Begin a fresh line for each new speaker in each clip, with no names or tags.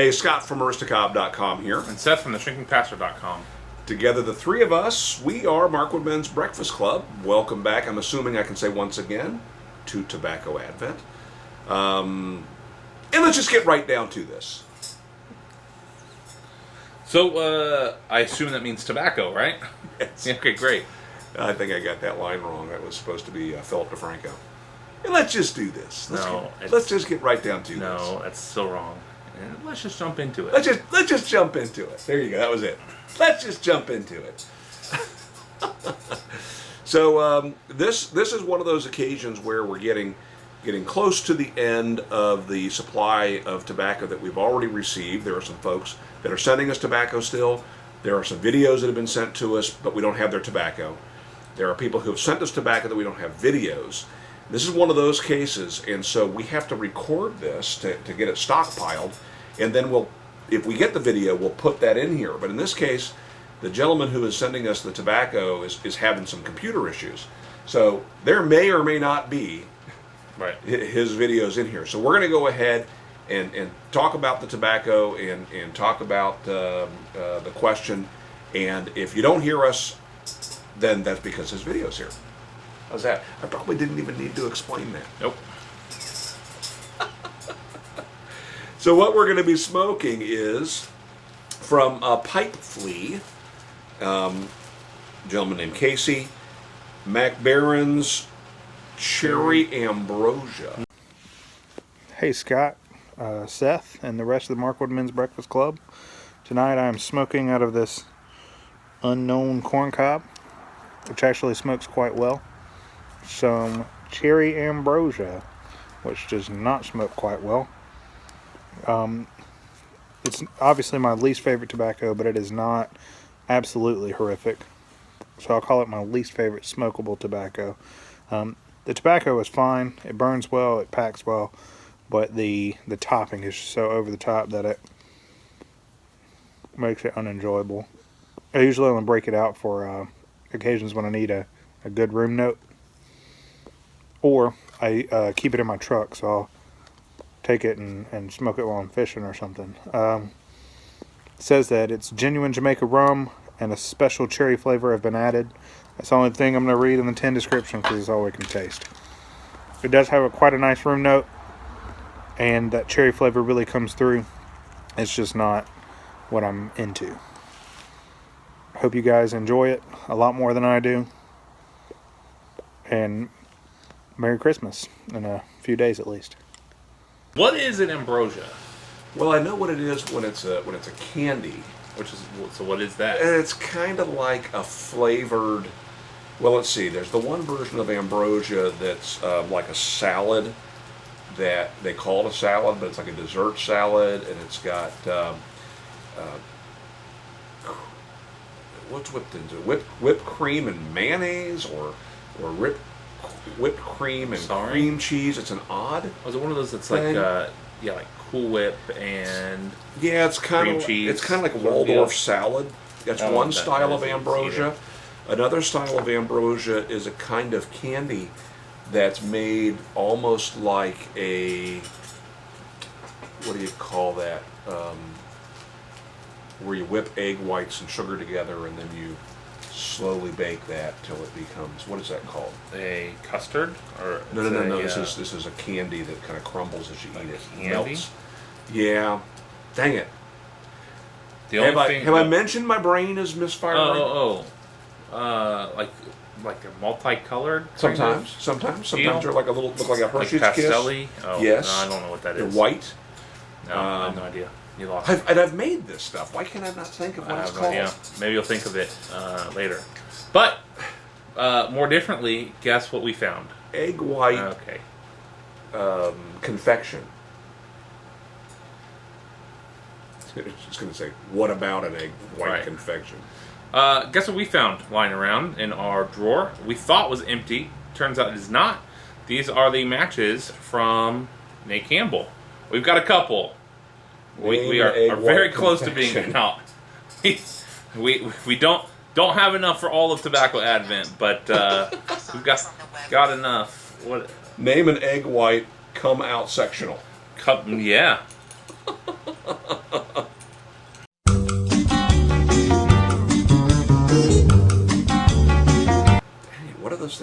Hey, Scott from Aristocob.com here.
And Seth from theshrinkingpastor.com.
Together, the three of us, we are Mark Woodman's Breakfast Club. Welcome back, I'm assuming I can say once again, to Tobacco Advent. And let's just get right down to this.
So, I assume that means tobacco, right?
Yes.
Okay, great.
I think I got that line wrong. That was supposed to be Philip DeFranco. And let's just do this. Let's just get right down to this.
No, that's still wrong. And let's just jump into it.
Let's just jump into it. There you go. That was it. Let's just jump into it. So this is one of those occasions where we're getting close to the end of the supply of tobacco that we've already received. There are some folks that are sending us tobacco still. There are some videos that have been sent to us, but we don't have their tobacco. There are people who have sent us tobacco that we don't have videos. This is one of those cases, and so we have to record this to get it stockpiled, and then if we get the video, we'll put that in here. But in this case, the gentleman who is sending us the tobacco is having some computer issues. So there may or may not be his videos in here. So we're going to go ahead and talk about the tobacco and talk about the question. And if you don't hear us, then that's because his video's here. How's that? I probably didn't even need to explain that.
Nope.
So what we're going to be smoking is from PipeFlea, gentleman named Casey, MacBaren's Cherry Ambrosia.
Hey Scott, Seth, and the rest of the Mark Woodman's Breakfast Club. Tonight I'm smoking out of this unknown corn cob, which actually smokes quite well. Some Cherry Ambrosia, which does not smoke quite well. It's obviously my least favorite tobacco, but it is not absolutely horrific. So I'll call it my least favorite smokable tobacco. The tobacco is fine. It burns well. It packs well. But the topping is so over the top that it makes it unenjoyable. I usually only break it out for occasions when I need a good room note. Or I keep it in my truck, so I'll take it and smoke it while I'm fishing or something. It says that it's genuine Jamaica rum and a special cherry flavor have been added. That's the only thing I'm going to read in the tin description because it's all we can taste. It does have quite a nice room note, and that cherry flavor really comes through. It's just not what I'm into. Hope you guys enjoy it a lot more than I do. And Merry Christmas in a few days at least.
What is an ambrosia?
Well, I know what it is when it's a candy.
So what is that?
And it's kind of like a flavored. Well, let's see. There's the one version of ambrosia that's like a salad that they call it a salad, but it's like a dessert salad, and it's got what's whipped into whipped cream and mayonnaise, or whipped cream and cream cheese. It's an odd.
Was it one of those that's like like Cool Whip and
it's kind of
cheese?
It's kind of like Waldorf salad. That's one style of ambrosia. Another style of ambrosia is a kind of candy that's made almost like a, what do you call that? Where you whip egg whites and sugar together and then you slowly bake that till it becomes, what is that called?
A custard? Or
No. This is a candy that kind of crumbles as you eat it.
Candy?
Melts. Yeah. Dang it.
Have
I mentioned my brain is misfiring?
Like a multicolored?
Sometimes they're like look like a Hershey's
like
Kiss.
pastelly? Oh,
yes.
No, I don't know what that
They're
is.
white.
No, I have no idea. You lost.
I've made this stuff. Why can't I not think of what it's called?
Yeah, maybe you'll think of it later. But more differently, guess what we found?
Egg white.
Okay.
Confection. It's going to say, what about an egg white confection?
Guess what we found lying around in our drawer? We thought was empty. Turns out it is not. These are the matches from Nate Campbell. We've got a couple. We are very close to being out. we don't have enough for all of Tobacco Advent, but we've got enough. What?
Name an egg white come out sectional.
Yeah.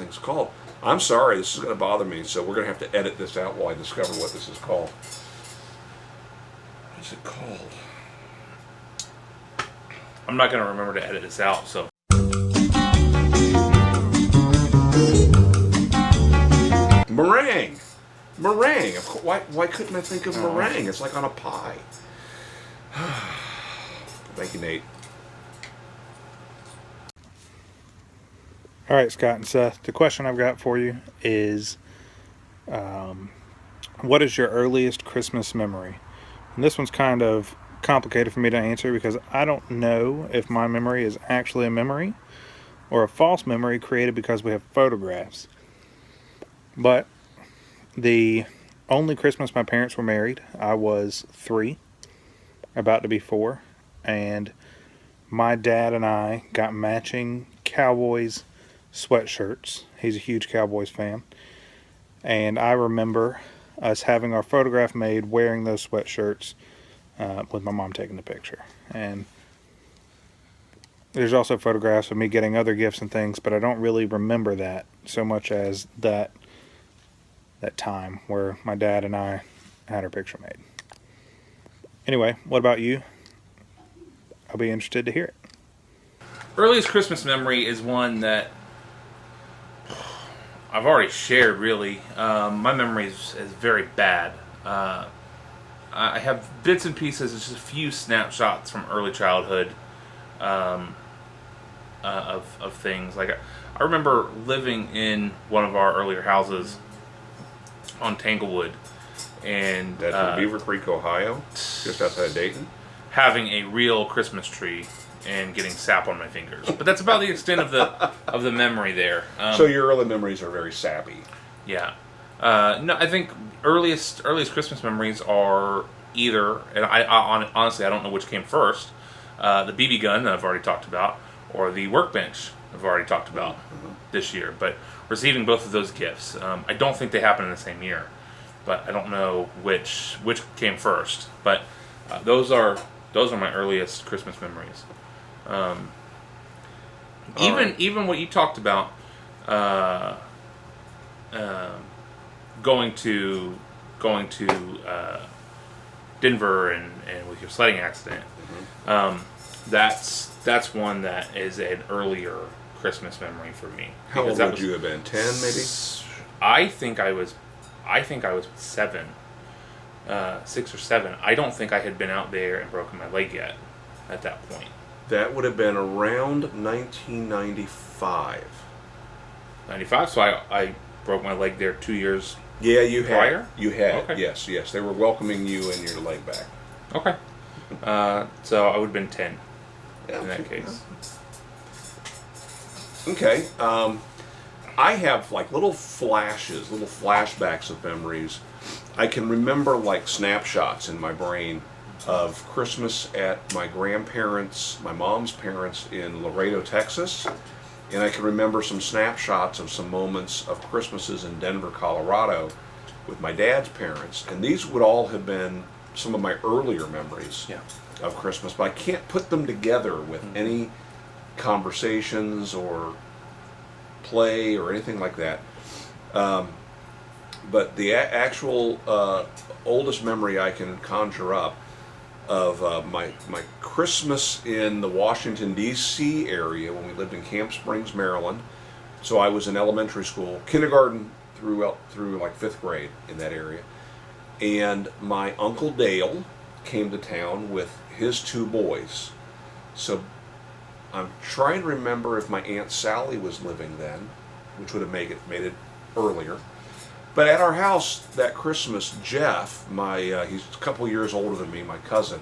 thing's called. I'm sorry, this is going to bother me, so we're going to have to edit this out while I discover what this is called. What is it called?
I'm not going to remember to edit this out, so.
Meringue. Meringue. Of course, why couldn't I think of meringue? It's like on a pie. Thank you, Nate.
All right, Scott and Seth, the question I've got for you is, what is your earliest Christmas memory? And this one's kind of complicated for me to answer because I don't know if my memory is actually a memory or a false memory created because we have photographs. But the only Christmas my parents were married, I was 3, about to be 4, and my dad and I got matching Cowboys sweatshirts. He's a huge Cowboys fan. And I remember us having our photograph made wearing those sweatshirts with my mom taking the picture. And there's also photographs of me getting other gifts and things, but I don't really remember that so much as that time where my dad and I had our picture made. Anyway, what about you? I'll be interested to hear it.
Earliest Christmas memory is one that I've already shared, really. My memory is very bad. I have bits and pieces, just a few snapshots from early childhood of things. Like I remember living in one of our earlier houses on Tanglewood, and
That's in Beaver Creek, Ohio, just outside of Dayton.
Having a real Christmas tree and getting sap on my fingers. But that's about the extent of the memory there.
So your early memories are very sappy.
Yeah. No, I think earliest Christmas memories are either, and honestly I don't know which came first, the BB gun that I've already talked about, or the workbench I've already talked about this year. But receiving both of those gifts, I don't think they happened in the same year, but I don't know which came first. But those are my earliest Christmas memories. Even what you talked about, going to Denver and with your sledding accident. That's one that is an earlier Christmas memory for me.
How old would you have been? 10, maybe?
I think I was 7, 6 or 7. I don't think I had been out there and broken my leg yet at that point.
That would have been around 1995.
95. So I broke my leg there 2 years.
Yeah, you had.
Prior?
You had.
Okay.
Yes. They were welcoming you and your leg back.
Okay. So I would have been 10
Yeah,
in that case.
Okay. I have like little flashes, little flashbacks of memories. I can remember like snapshots in my brain of Christmas at my grandparents, my mom's parents in Laredo, Texas. And I can remember some snapshots of some moments of Christmases in Denver, Colorado with my dad's parents. And these would all have been some of my earlier memories of Christmas, but I can't put them together with any conversations or play or anything like that. But the actual oldest memory I can conjure up of my Christmas in the Washington, D.C. area when we lived in Camp Springs, Maryland. So I was in elementary school, kindergarten through like 5th grade in that area. And my Uncle Dale came to town with his 2 boys. So I'm trying to remember if my Aunt Sally was living then, which would have made it earlier. But at our house that Christmas, Jeff, he's a couple years older than me, my cousin,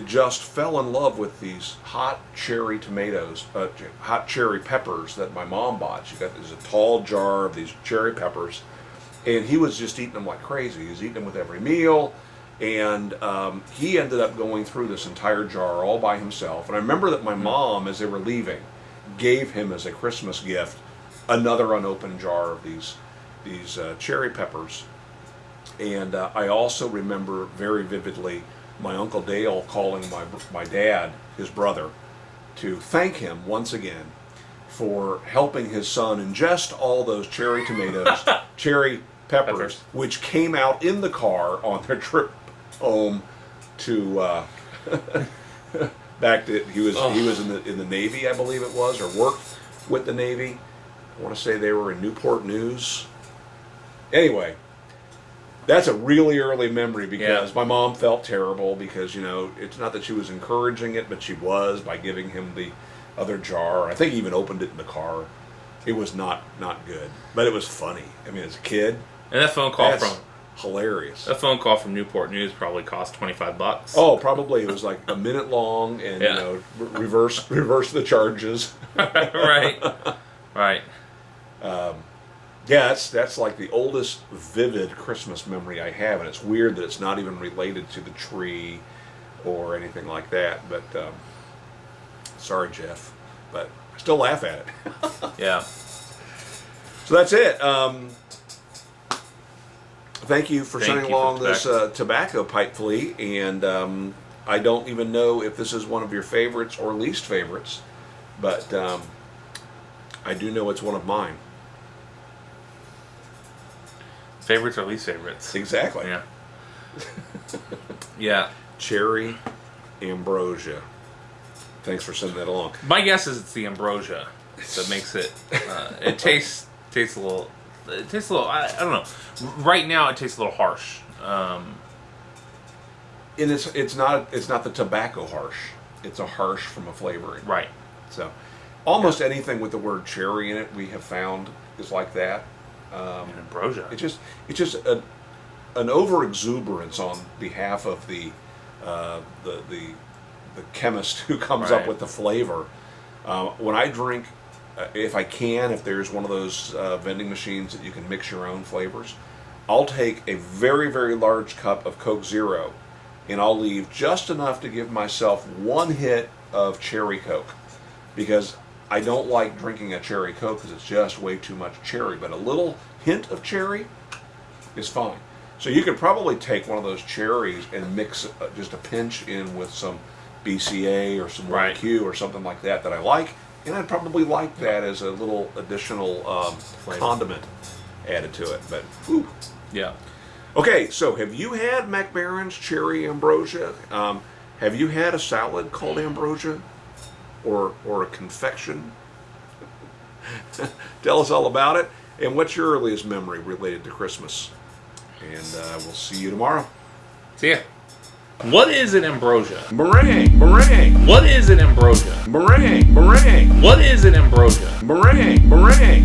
just fell in love with these hot cherry tomatoes, hot cherry peppers that my mom bought. There's a tall jar of these cherry peppers, and he was just eating them like crazy. He was eating them with every meal, and he ended up going through this entire jar all by himself. And I remember that my mom, as they were leaving, gave him as a Christmas gift another unopened jar of these cherry peppers. And I also remember very vividly my Uncle Dale calling my dad, his brother, to thank him once again for helping his son ingest all those cherry tomatoes, cherry peppers, which came out in the car on their trip home to back to he was in the Navy, I believe it was, or worked with the Navy. I want to say they were in Newport News. Anyway, that's a really early memory because my mom felt terrible because, you know, it's not that she was encouraging it, but she was by giving him the other jar. I think he even opened it in the car. It was not good, but it was funny. I mean, as a kid,
And that phone call
that's hilarious.
That phone call from Newport News probably cost $25.
Oh, probably it was like a minute long, and you know, reverse the charges.
Right.
Yeah, that's like the oldest vivid Christmas memory I have, and it's weird that it's not even related to the tree or anything like that. But sorry, Jeff, but I still laugh at it.
Yeah.
So that's it. Thank you for sending along this tobacco PipeFlea, and I don't even know if this is one of your favorites or least favorites, but I do know it's one of mine.
Favorites or least favorites?
Exactly.
Yeah. Yeah.
Cherry Ambrosia. Thanks for sending that along.
My guess is it's the Ambrosia that makes it. It tastes a little. It tastes a little. I don't know. Right now, it tastes a little harsh.
And it's not the tobacco harsh. It's a harsh from a flavoring.
Right.
So, almost anything with the word cherry in it, we have found is like that.
Ambrosia.
It's just an over exuberance on behalf of the chemist who comes up with the flavor. When I drink, if there's one of those vending machines that you can mix your own flavors, I'll take a very, very large cup of Coke Zero, and I'll leave just enough to give myself one hit of cherry Coke, because I don't like drinking a cherry Coke because it's just way too much cherry, but a little hint of cherry is fine. So you could probably take one of those cherries and mix just a pinch in with some BCA or some YQ or something like that I like, and I'd probably like that as a little additional condiment added to it. But whew.
Yeah.
Okay, so have you had MacBaren's Cherry Ambrosia? Have you had a salad called Ambrosia? Or a confection? Tell us all about it. And what's your earliest memory related to Christmas? And we'll see you tomorrow.
See ya. What is an Ambrosia?
Meringue.
What is an Ambrosia?
Meringue.
What is an Ambrosia?
Meringue.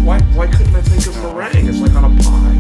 Why couldn't I think of meringue? It's like on a pie.